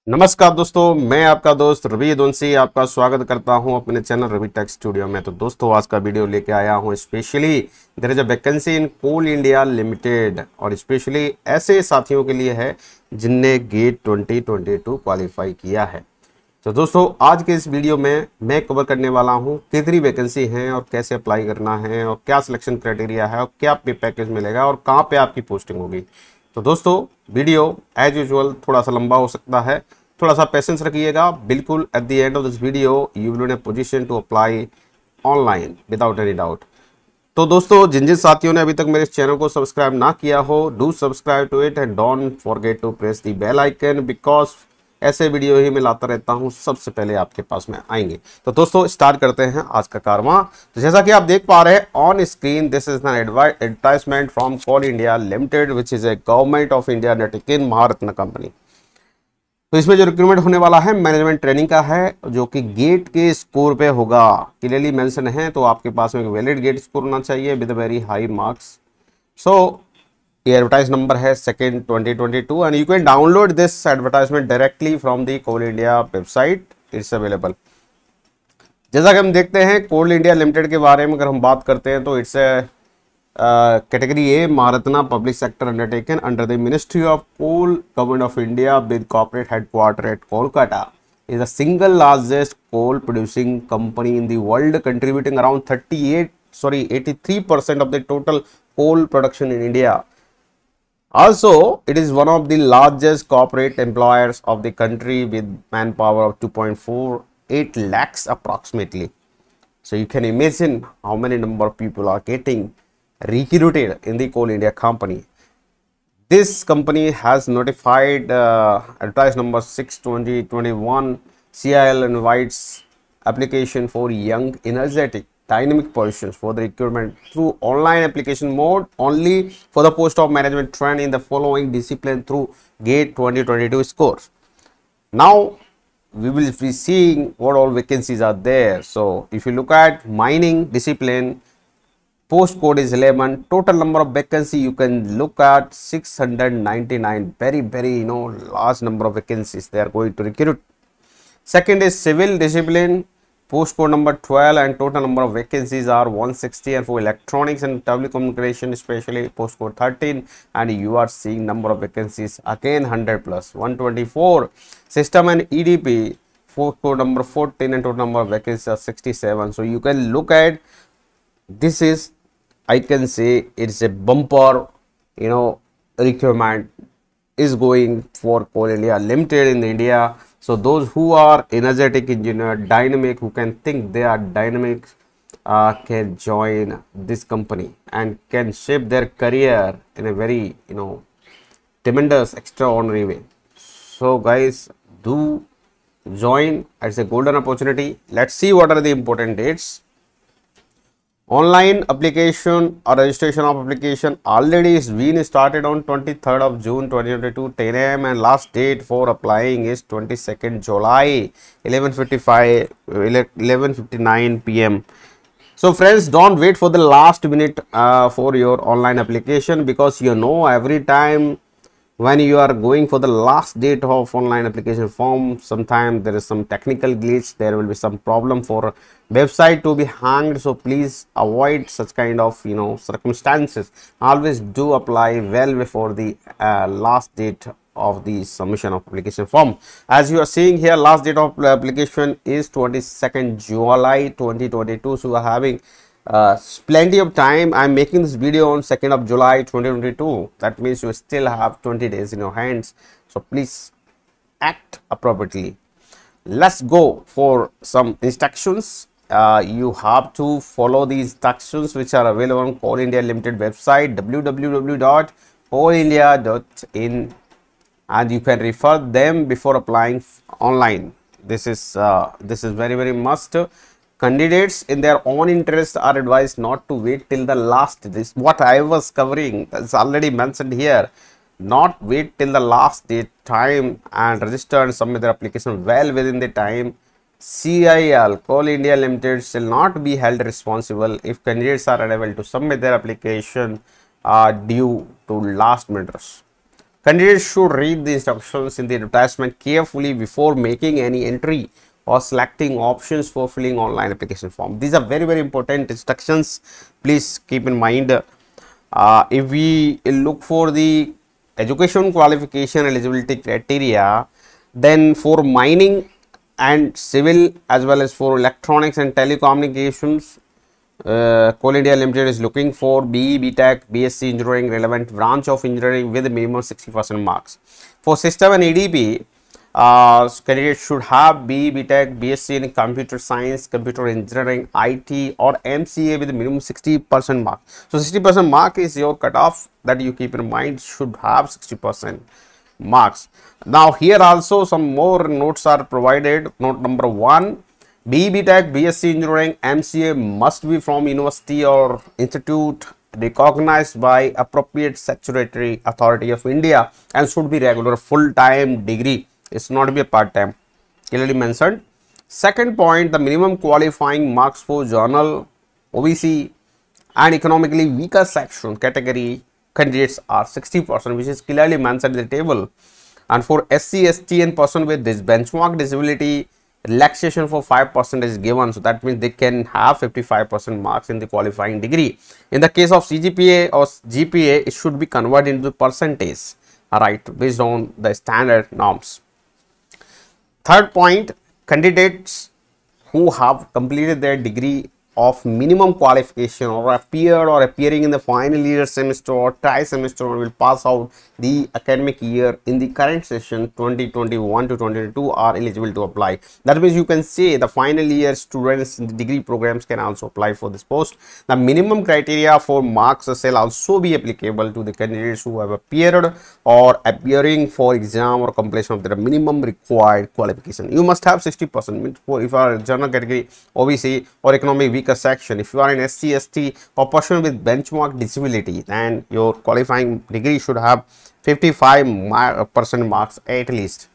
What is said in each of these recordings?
नमस्कार दोस्तों, मैं आपका दोस्त रवि आपका स्वागत करता हूं अपने चैनल रवि टेक स्टूडियो में। तो दोस्तों, आज का वीडियो लेके आया हूं specially there is a vacancy in Coal India Limited, और स्पेशली ऐसे साथियों के लिए है जिनने गेट 2022 क्वालिफाई किया है। तो दोस्तों, आज के इस वीडियो में मैं कवर करने वाला हूं कितनी वैकेंसी है और कैसे अप्लाई करना है और क्या सिलेक्शन क्राइटेरिया है और क्या पे पैकेज मिलेगा और कहाँ पे आपकी पोस्टिंग होगी। तो दोस्तों, वीडियो एज यूजुअल थोड़ा सा लंबा हो सकता है, थोड़ा सा पेशेंस रखिएगा। बिल्कुल at the end of this video you will be in a position to apply online without any doubt. तो दोस्तों, जिन जिन साथियों ने अभी तक मेरे चैनल को सब्सक्राइब ना किया हो, do subscribe to it and don't forget to press the bell icon, because ऐसे वीडियो ही मैं लाता रहता हूं, सबसे पहले आपके पास में आएंगे। तो दोस्तों, स्टार्ट करते हैं आज का कारवां। तो जैसा कि आप देख पा रहे हैं on screen, this is an advertisement from Coal India Limited which is a government of India undertaking Maharatna company. तो इसमें जो रिक्रूटमेंट होने वाला है मैनेजमेंट ट्रेनिंग का है, जो कि गेट के स्कोर पे होगा, क्लियरली मेंशन है। तो आपके पास में वैलिड गेट स्कोर होना चाहिए with very high marks. So ये एडवर्टाइज नंबर है 2nd 2022 and you can download this advertisement directly from the Coal India website, it's available. जैसा कि हम देखते हैं कोल इंडिया लिमिटेड के बारे में अगर हम बात करते हैं, तो it's category A, Maharatna Public Sector Undertaken under the Ministry of Coal, Government of India with corporate headquarter at Kolkata, is the single largest coal producing company in the world, contributing around 83% of the total coal production in India. Also, it is one of the largest corporate employers of the country with manpower of 2.48 lakhs approximately. So you can imagine how many number of people are getting recruited in the Coal India company. This company has notified advertise number 6/2021 CIL invites application for young, energetic, dynamic positions for the recruitment through online application mode only for the post of management trained in the following discipline through GATE 2022 scores. Now we will be seeing what all vacancies are there. So if you look at mining discipline, post code is 11, total number of vacancy you can look at 699, very large number of vacancies they are going to recruit. Second is civil discipline, post code number 12 and total number of vacancies are 160, and for electronics and telecommunication especially post code 13, and you are seeing number of vacancies again 100 plus 124. System and EDP, post code number 14 and total number of vacancies are 67. So you can look at this is, I can say it's a bumper, requirement is going for Coal India Limited in India. So those who are energetic engineer, dynamic, who can think they are dynamic, can join this company and can shape their career in a very, tremendous, extraordinary way. So guys, do join. It's a golden opportunity. Let's see what are the important dates. Online application or registration of application already is been started on 23rd of June 2022 10 AM and last date for applying is 22nd July 11:59 PM. So friends, don't wait for the last minute for your online application, because every time when you are going for the last date of online application form, sometimes there is some technical glitch, there will be some problem for website to be hanged. So please avoid such kind of circumstances. Always do apply well before the last date of the submission of application form. As you are seeing here, last date of application is 22nd July 2022. So we are having plenty of time. I'm making this video on 2nd of July 2022. That means you still have 20 days in your hands. So please act appropriately. Let's go for some instructions. You have to follow the instructions which are available on Coal India Limited website, www.coalindia.in, and you can refer them before applying online. This is very must. Candidates in their own interest are advised not to wait till the last. This what I was covering, that's already mentioned here. Not wait till the last date time and register and submit their application well within the time. CIL, Coal India Limited, shall not be held responsible if candidates are unable to submit their application due to last minute rush. Candidates should read the instructions in the advertisement carefully before making any entry or selecting options for filling online application form. These are very, very important instructions. Please keep in mind. If we look for the education qualification eligibility criteria, then for mining and civil as well as for electronics and telecommunications, Coal India Limited is looking for BE, BTech, BSc Engineering relevant branch of engineering with minimum 60% marks. For system and EDP, candidates should have BE, BTech, BSc in computer science, computer engineering, IT or MCA with minimum 60% mark. So 60% mark is your cutoff that you keep in mind, should have 60% marks. Now here also some more notes are provided. Note number 1. BE, BTech, BSc Engineering, MCA must be from university or institute recognized by appropriate statutory authority of India and should be regular full-time degree. It's not be a part-time, clearly mentioned. Second point, the minimum qualifying marks for journal, OBC and economically weaker section category candidates are 60%, which is clearly mentioned in the table. And for SC, ST and person with this benchmark disability, relaxation for 5% is given, so that means they can have 55% marks in the qualifying degree. In the case of CGPA or GPA, it should be converted into percentage, right, based on the standard norms. Third point, candidates who have completed their degree of minimum qualification or appearing in the final year semester or tri-semester will pass out the academic year in the current session 2021 to 2022 are eligible to apply. That means you can say the final year students in the degree programs can also apply for this post. The minimum criteria for marks shall also be applicable to the candidates who have appeared or appearing for exam or completion of their minimum required qualification. You must have 60%. For if you are general category, OBC or economic weaker section, if you are in SC, ST or person with benchmark disability, then your qualifying degree should have 55% marks at least.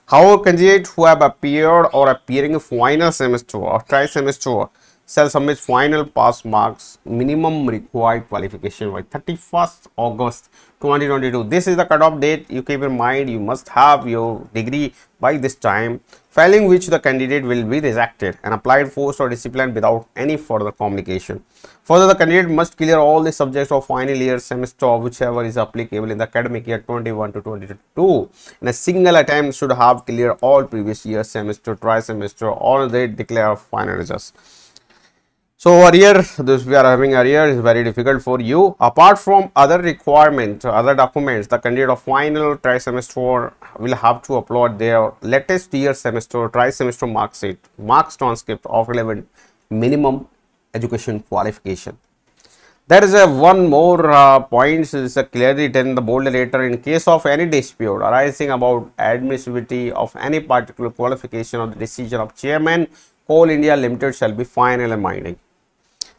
However, candidates who have appeared or appearing in final semester or tri-semester shall submit final pass marks minimum required qualification by 31st August 2022. This is the cutoff date. You keep in mind, you must have your degree by this time, failing which the candidate will be rejected and applied forced or disciplined without any further communication. Further, the candidate must clear all the subjects of final year semester or whichever is applicable in the academic year 21 to 22. In a single attempt should have cleared all previous year semester, tri-semester or they declare final results. So arrear, this we are having arrear is very difficult for you. Apart from other requirements, other documents, the candidate of final tri-semester will have to upload their latest year semester, tri-semester mark sheet, marks transcript of relevant minimum education qualification. There is a one more point is clearly written in the bold letter. In case of any dispute arising about admissibility of any particular qualification or the decision of chairman, Coal India Limited shall be final and binding.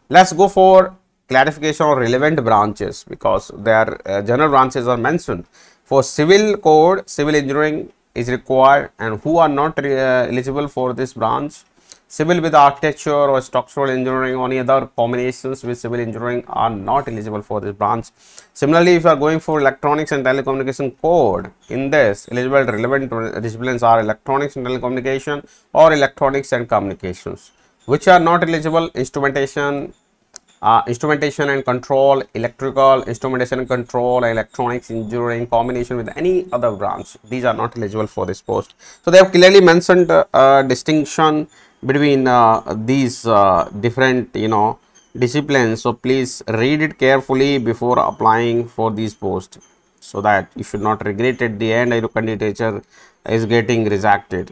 Let's go for clarification of relevant branches because their general branches are mentioned. For civil code, civil engineering is required, and who are not eligible for this branch? Civil with architecture or structural engineering or any other combinations with civil engineering are not eligible for this branch. Similarly, if you are going for electronics and telecommunication code, in this eligible relevant disciplines are electronics and telecommunication or electronics and communications. Which are not eligible? Instrumentation, instrumentation and control, electrical, instrumentation and control, electronics engineering, combination with any other branch. These are not eligible for this post. So they have clearly mentioned distinction between these different disciplines. So please read it carefully before applying for these posts, so that you should not regret at the end your candidature is getting rejected.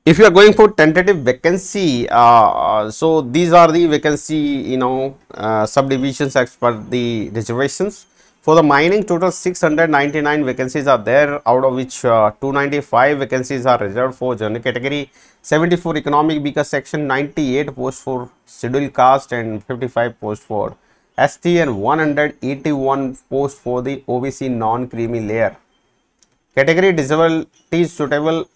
If you are going for tentative vacancy, so these are the vacancy subdivisions as per the reservations. For the mining, total 699 vacancies are there, out of which 295 vacancies are reserved for general category, 74 economic weaker section, 98 posts for scheduled caste and 55 posts for ST and 181 posts for the OBC non-creamy layer. Category disability suitable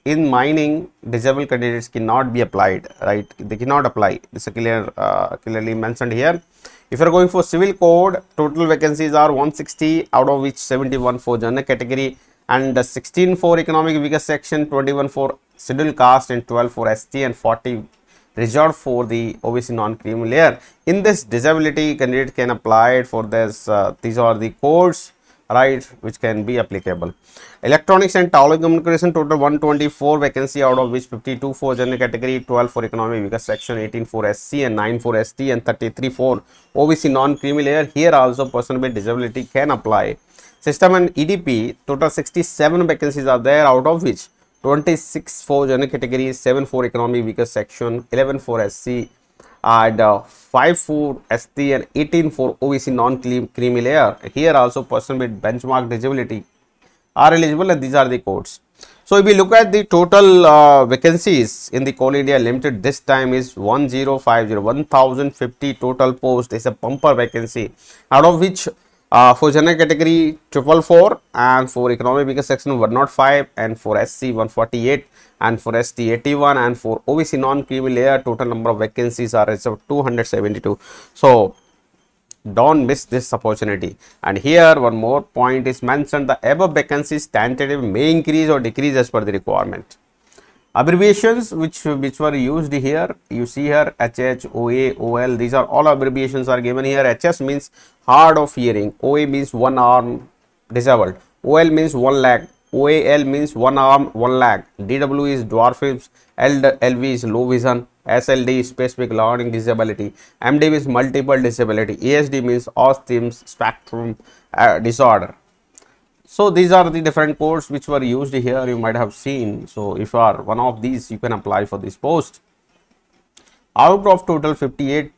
in mining, disabled candidates cannot be applied, right? They cannot apply. This is clearly mentioned here. If you are going for civil code, total vacancies are 160, out of which 71 for general category and 16 for economic weaker section, 21 for scheduled caste and 12 for ST and 40 reserved for the OBC non-creamy layer. In this, disability candidate can apply for this. These are the codes, right, which can be applicable. Electronics and telecommunication, total 124 vacancy, out of which 52 for general category, 12 for economic weaker section, 18 for SC and 9 for ST and 33 for OBC non-creamy layer. Here also person with disability can apply. System and EDP, total 67 vacancies are there, out of which 26 for general category, 7 for economic weaker section, 11 for SC and 5 for ST and 18 for OBC non-creamy layer. Here also person with benchmark disability are eligible, and these are the codes. So if we look at the total vacancies in the Coal India Limited, this time is 1050 total post is a bumper vacancy, out of which for general category 444 and for economic weaker section 105 and for SC 148 and for ST 81 and for OBC non-creamy layer total number of vacancies are reserved 272. So don't miss this opportunity. And here one more point is mentioned: the above vacancies tentative may increase or decrease as per the requirement. Abbreviations which were used here, you see here HH, OA, OL, these are all abbreviations are given here. HS means hard of hearing, OA means one arm disabled, OL means one leg, OAL means one arm, one leg, DW is dwarfism, LV is low vision, SLD is specific learning disability, MD is multiple disability, ASD means autism spectrum disorder. So these are the different codes which were used here, you might have seen. So if you are one of these, you can apply for this post. Out of total 58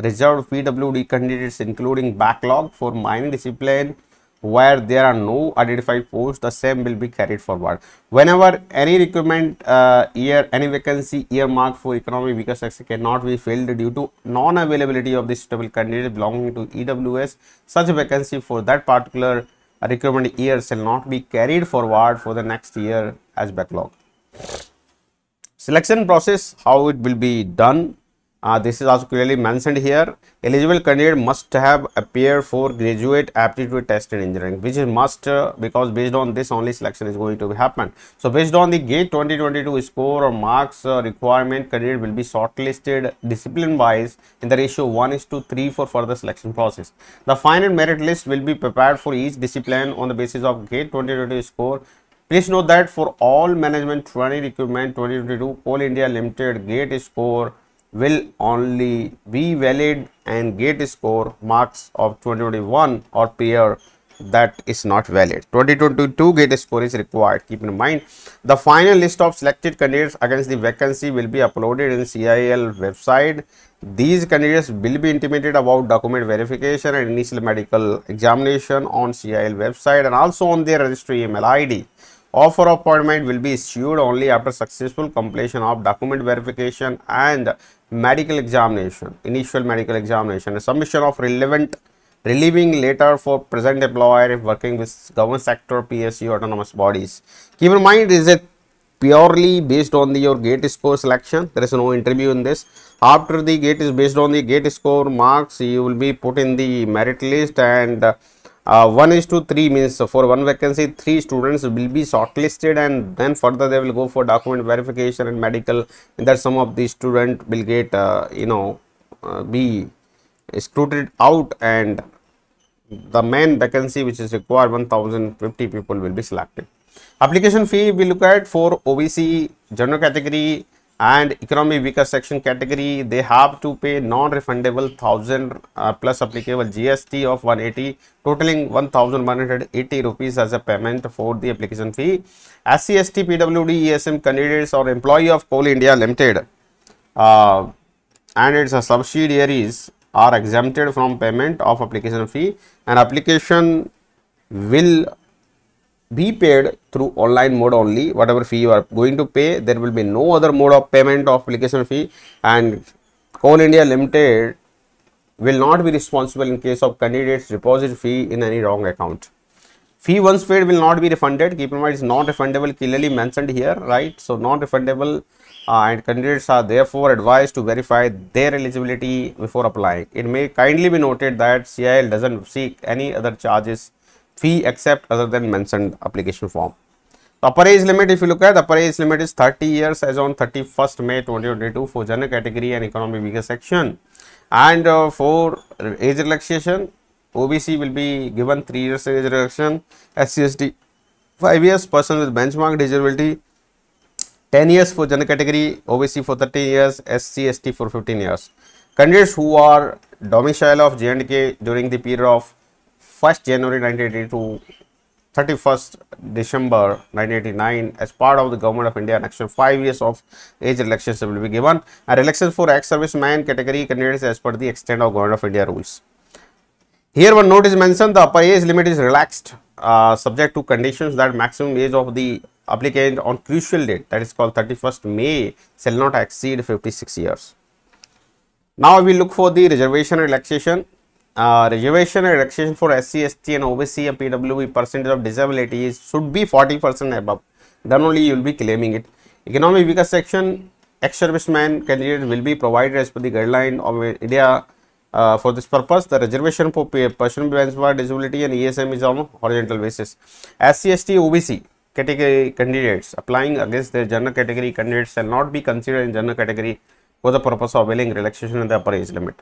reserved PWD candidates, including backlog for mining discipline where there are no identified posts, the same will be carried forward. Whenever any recruitment any vacancy earmarked for economic weaker section cannot be filled due to non-availability of the suitable candidate belonging to EWS, such vacancy for that particular recruitment year shall not be carried forward for the next year as backlog. Selection process, how it will be done, this is also clearly mentioned here. Eligible candidate must have appeared for graduate aptitude test in engineering, which is must because based on this only selection is going to happen. So based on the GATE 2022 score or marks requirement, candidate will be shortlisted discipline wise in the ratio 1:3 for further selection process. The final merit list will be prepared for each discipline on the basis of GATE 2022 score. Please note that for all management training recruitment 2022 Coal India Limited, GATE score will only be valid and GATE score marks of 2021 or prior, that is not valid. 2022 GATE score is required. Keep in mind, the final list of selected candidates against the vacancy will be uploaded in CIL website. These candidates will be intimated about document verification and initial medical examination on CIL website and also on their registry email ID. Offer of appointment will be issued only after successful completion of document verification and medical examination, initial medical examination, a submission of relevant relieving letter for present employer if working with government sector, PSU, autonomous bodies. Keep in mind, is it purely based on your GATE score selection? There is no interview in this. After the GATE is based on the GATE score marks, you will be put in the merit list, and 1:3 means for one vacancy 3 students will be shortlisted, and then further they will go for document verification and medical, and that some of the student will get be scrutinized out, and the main vacancy which is required 1050 people will be selected. Application fee we look at for OBC general category and economic weaker section category, they have to pay non-refundable 1000 plus applicable GST of 180, totaling 1180 rupees as a payment for the application fee. SC, ST, PWD, ESM candidates or employee of Coal India Limited and its subsidiaries are exempted from payment of application fee, and application will be paid through online mode only. Whatever fee you are going to pay, there will be no other mode of payment of application fee, and Coal India Limited will not be responsible in case of candidates deposit fee in any wrong account. Fee once paid will not be refunded. Keep in mind, it's not refundable, clearly mentioned here, right? So not refundable, and candidates are therefore advised to verify their eligibility before applying. It may kindly be noted that CIL doesn't seek any other charges fee except other than mentioned application form. The upper age limit, if you look at, the upper age limit is 30 years as on 31st May 2022 for general category and economy weaker section. And for age relaxation, OBC will be given 3 years age relaxation, SC/ST 5 years, person with benchmark disability 10 years for general category, OBC for 13 years, SC/ST for 15 years. Candidates who are domicile of J&K during the period of 1st January 1980 to 31st December 1989 as part of the Government of India action, 5 years of age relaxation will be given. And relaxation for ex-serviceman category candidates as per the extent of Government of India rules. Here one note is mentioned, the upper age limit is relaxed subject to conditions that maximum age of the applicant on crucial date, that is called 31st May, shall not exceed 56 years. Now we look for the reservation relaxation. Reservation and relaxation for SC/ST and OBC and PWB percentage of disability should be 40% above. Then only you will be claiming it. Economic weaker section, ex-serviceman candidate will be provided as per the guideline of India. For this purpose, the reservation for person with benchmark disability and ESM is on horizontal basis. SC/ST, OBC category candidates applying against their general category candidates shall not be considered in general category for the purpose of availing relaxation in the upper age limit.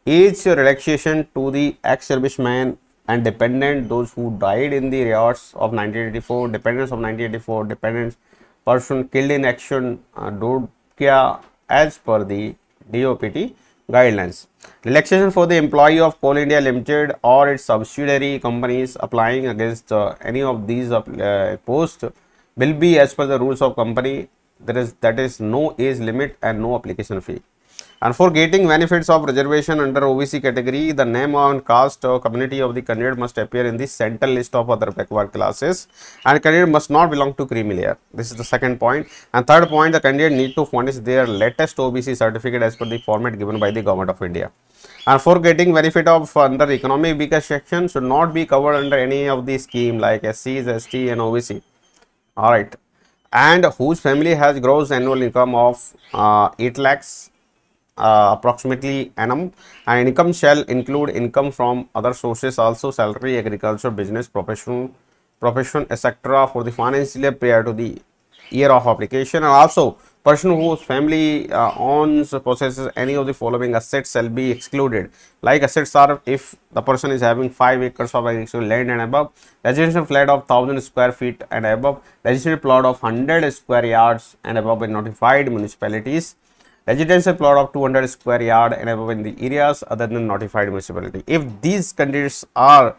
Age relaxation to the ex-serviceman and dependent, those who died in the riots of 1984, dependents of 1984, dependents person killed in action, do kya as per the DOPT guidelines. Relaxation for the employee of Coal India Limited or its subsidiary companies applying against any of these posts will be as per the rules of company. That is no age limit and no application fee. And for getting benefits of reservation under OBC category, the name and caste or community of the candidate must appear in the central list of other backward classes, and candidate must not belong to creamy layer. This is the second point. And third point, the candidate need to furnish their latest OBC certificate as per the format given by the Government of India. And for getting benefit of under economic weaker section should not be covered under any of the scheme like SCs, ST and OBC. Alright. And whose family has gross annual income of 8 lakhs approximately annum, and income shall include income from other sources also, salary, agriculture, business, profession etc. for the financial year prior to the year of application. And also person whose family owns possesses any of the following assets shall be excluded. Like assets are, if the person is having 5 acres of agricultural land and above, residential flat of 1000 square feet and above, registered plot of 100 square yards and above in notified municipalities, residential plot of 200 square yard and above in the areas other than notified municipality. If these candidates are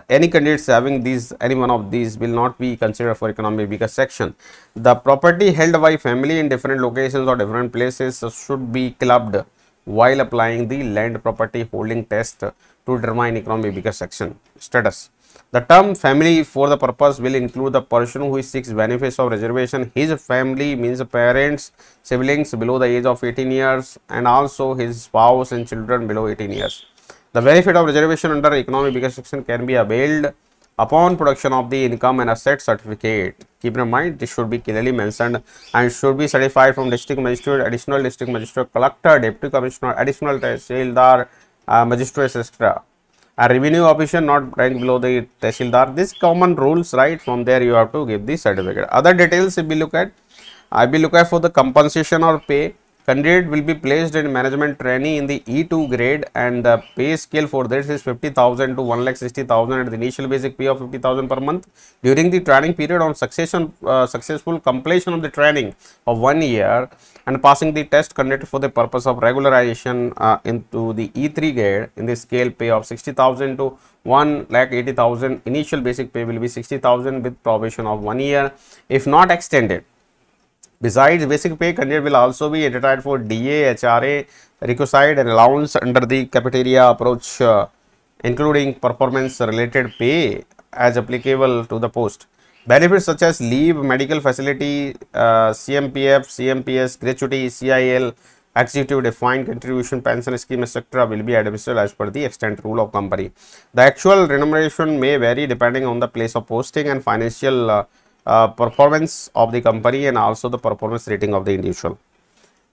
any candidates having these, any one of these will not be considered for economic weaker section. The property held by family in different locations or different places should be clubbed while applying the land property holding test to determine economic weaker section status. The term family for the purpose will include the person who seeks benefits of reservation. His family means parents, siblings below the age of 18 years and also his spouse and children below 18 years. The benefit of reservation under economic weaker section can be availed upon production of the income and asset certificate. Keep in mind, this should be clearly mentioned and should be certified from district magistrate, additional district magistrate, collector, deputy commissioner, additional tehsildar, magistrates, etc. A revenue officer not ranked below the tehsildar. These common rules, right? From there you have to give the certificate. Other details if we look at, I will look at for the compensation or pay. Candidate will be placed in management training in the E2 grade and the pay scale for this is 50,000 to 1,60,000 at the initial basic pay of 50,000 per month. During the training period on successful completion of the training of 1 year and passing the test conducted for the purpose of regularization into the E3 grade in the scale pay of 60,000 to 1,80,000. Initial basic pay will be 60,000 with probation of 1 year if not extended. Besides basic pay, candidate will also be entitled for DA, HRA, requisite and allowance under the cafeteria approach, including performance related pay as applicable to the post. Benefits such as leave, medical facility, CMPF, CMPS, gratuity, CIL, executive defined contribution pension scheme etc. will be administered as per the extent rule of company. The actual remuneration may vary depending on the place of posting and financial performance of the company and also the performance rating of the individual.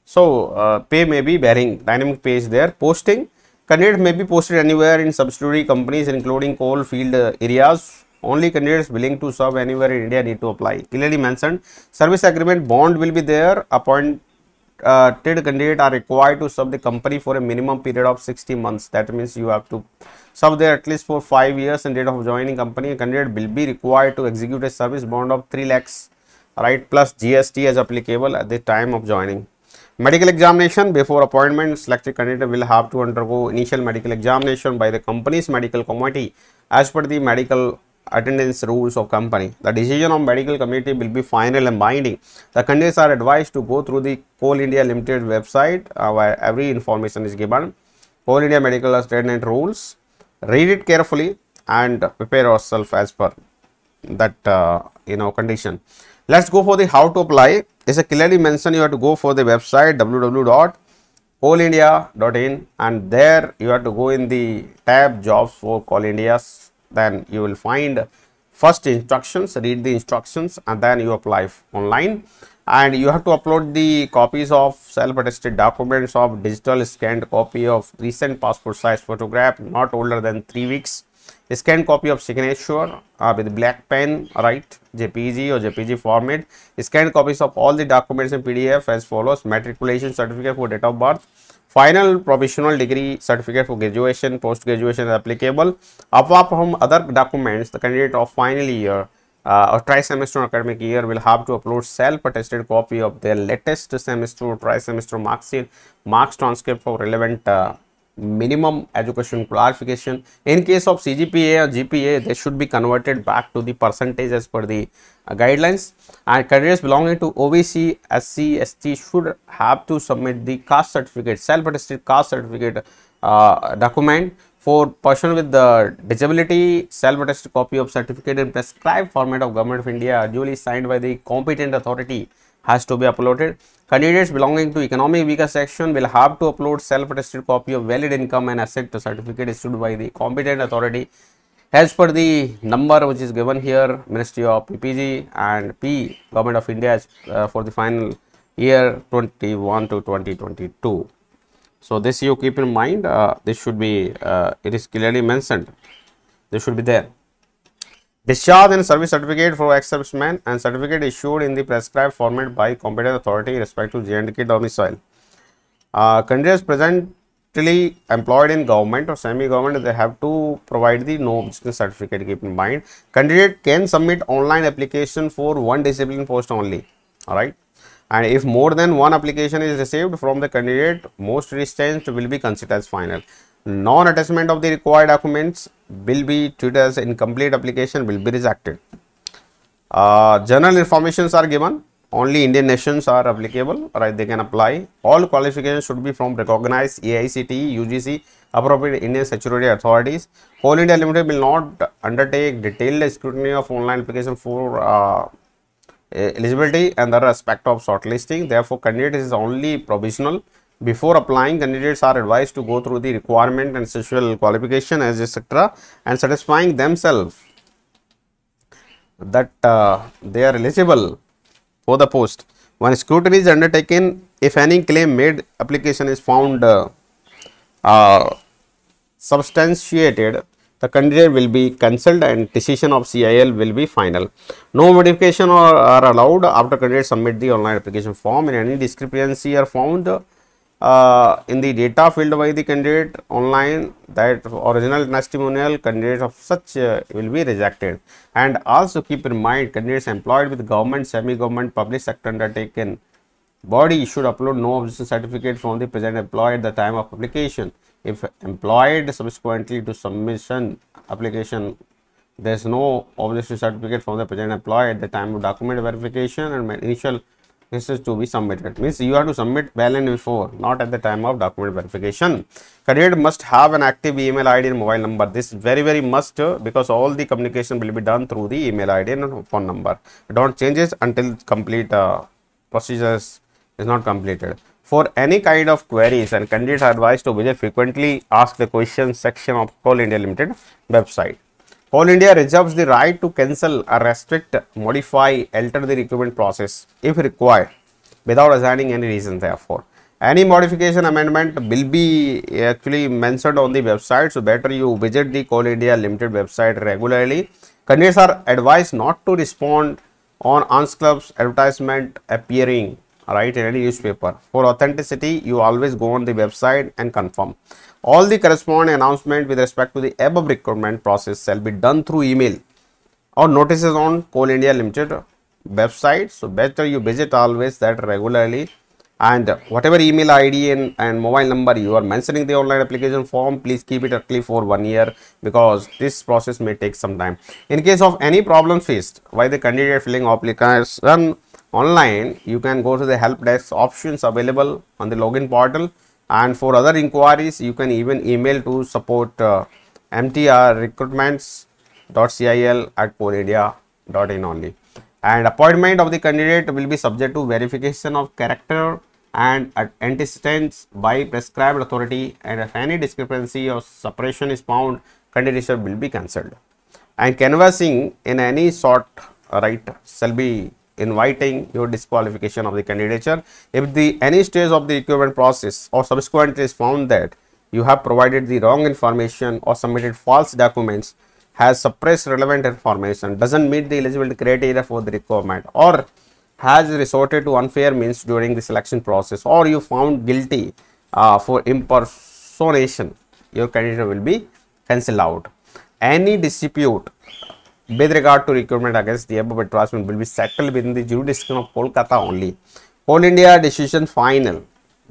So, pay may be varying, dynamic pay is there. Posting, candidates may be posted anywhere in subsidiary companies including coal field areas. Only candidates willing to serve anywhere in India need to apply. Clearly mentioned, service agreement bond will be there. Appointed candidates are required to serve the company for a minimum period of 60 months. That means you have to serve there at least for 5 years and date of joining company. A candidate will be required to execute a service bond of 3 lakhs, right, plus GST as applicable at the time of joining. Medical examination before appointment, selected candidate will have to undergo initial medical examination by the company's medical committee as per the medical attendance rules of company. The decision of medical committee will be final and binding. The candidates are advised to go through the Coal India Limited website where every information is given. Coal India Medical Attendance rules. Read it carefully and prepare yourself as per that condition. Let's go for the how to apply. Is a clearly mentioned. You have to go for the website www.coalindia.in and there you have to go in the tab jobs for Coal India. Then you will find first instructions, read the instructions and then you apply online, and you have to upload the copies of self-attested documents of digital scanned copy of recent passport size photograph not older than 3 weeks, scanned copy of signature with black pen, right, JPG or JPG format, scanned copies of all the documents in PDF as follows: matriculation certificate for date of birth, final provisional degree certificate for graduation, post graduation is applicable. Apart from other documents, the candidate of final year or tri-semester academic year will have to upload self-attested copy of their latest semester or tri-semester marks sheet, marks transcript for relevant minimum education qualification. In case of CGPA or GPA, they should be converted back to the percentage as per the guidelines. And candidates belonging to OBC, SC, ST should have to submit the caste certificate, self-attested caste certificate document. For person with the disability, self-attested copy of certificate in prescribed format of Government of India duly signed by the competent authority has to be uploaded. Candidates belonging to economic weaker section will have to upload self-attested copy of valid income and asset certificate issued by the competent authority as per the number which is given here, Ministry of PPG and P, Government of India for the final year 21 to 2022. So this you keep in mind. This should be it is clearly mentioned. This should be there. Discharge and service certificate for ex-serviceman and certificate issued in the prescribed format by competent authority in respect to J&K domicile. Candidates presently employed in government or semi-government, they have to provide the no objection certificate. Keep in mind, candidate can submit online application for one discipline post only. All right. And if more than one application is received from the candidate, most restraints will be considered as final. Non-attachment of the required documents will be treated as incomplete application, will be rejected. General informations are given. Only Indian nations are applicable, right? They can apply. All qualifications should be from recognized AICTE, UGC, appropriate Indian statutory authorities. Coal India Limited will not undertake detailed scrutiny of online application for eligibility and the respect of shortlisting. Therefore, candidate is only provisional. Before applying, candidates are advised to go through the requirement and social qualification as etc. and satisfying themselves that they are eligible for the post. When scrutiny is undertaken, if any claim made application is found substantiated, the candidate will be cancelled and decision of CIL will be final. No modification are allowed after candidate submit the online application form. In any discrepancy are found in the data filled by the candidate online, that original testimonial candidate of such will be rejected. And also keep in mind, candidates employed with government, semi-government, public sector undertaken body should upload no objection certificate from the present employee at the time of application. If employed subsequently to submission application, there is no objection certificate from the present employee at the time of document verification and initial this is to be submitted. Means you have to submit well and before, not at the time of document verification. Candidate must have an active email ID and mobile number. This is very must because all the communication will be done through the email ID and phone number. Don't change it until complete procedures is not completed. For any kind of queries, and candidates are advised to visit frequently ask the questions section of Coal India Limited website. Coal India reserves the right to cancel or restrict, modify, alter the recruitment process if required without assigning any reason. Therefore, any modification amendment will be actually mentioned on the website. So better you visit the Coal India Limited website regularly. Candidates are advised not to respond on unscrupulous advertisement appearing right in any newspaper. For authenticity, you always go on the website and confirm. All the corresponding announcement with respect to the above recruitment process shall be done through email or notices on Coal India Limited website. So better you visit always that regularly, and whatever email ID and mobile number you are mentioning the online application form, please keep it at least for 1 year, because this process may take some time. In case of any problem faced while the candidate filling application online, you can go to the help desk options available on the login portal, and for other inquiries you can even email to support mtrrecruitments.cil@coalindia.in only. And appointment of the candidate will be subject to verification of character and antecedents by prescribed authority, and if any discrepancy or separation is found, candidature will be cancelled. And canvassing in any sort right shall be inviting your disqualification of the candidature if the any stage of the recruitment process or subsequently is found that you have provided the wrong information or submitted false documents, has suppressed relevant information, doesn't meet the eligibility criteria for the requirement, or has resorted to unfair means during the selection process, or you found guilty for impersonation, your candidate will be cancelled out. Any dispute with regard to recruitment against the above advertisement will be settled within the jurisdiction of Kolkata only. Coal India decision final.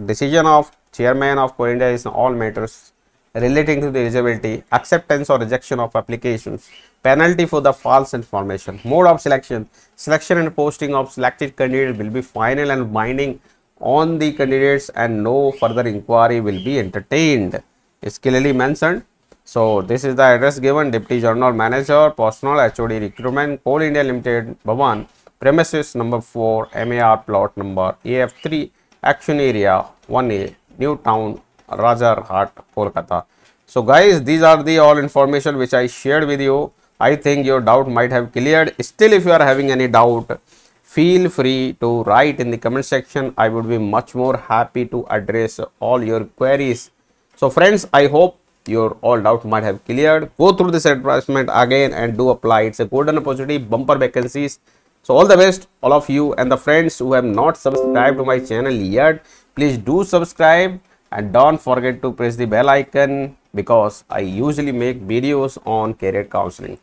Decision of chairman of Coal India is in all matters relating to the eligibility, acceptance or rejection of applications, penalty for the false information, mode of selection, selection and posting of selected candidate will be final and binding on the candidates, and no further inquiry will be entertained. It's clearly mentioned. So this is the address given: Deputy General Manager, Personal HOD Recruitment, Coal India Limited, Bhavan, premises number 4, MAR plot number AF3, Action Area 1A, New Town, Rajarhat, Kolkata. So guys, these are the all information which I shared with you. I think your doubt might have cleared. Still, if you are having any doubt, feel free to write in the comment section. I would be much more happy to address all your queries. So friends, I hope your all doubt might have cleared. Go through this advertisement again and do apply. It's a golden opportunity, bumper vacancies. So all the best, all of you, and the friends who have not subscribed to my channel yet, please do subscribe, and don't forget to press the bell icon, because I usually make videos on career counseling.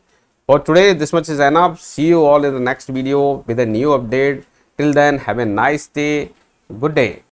For today, this much is enough. See you all in the next video with a new update. Till then, have a nice day. Good day.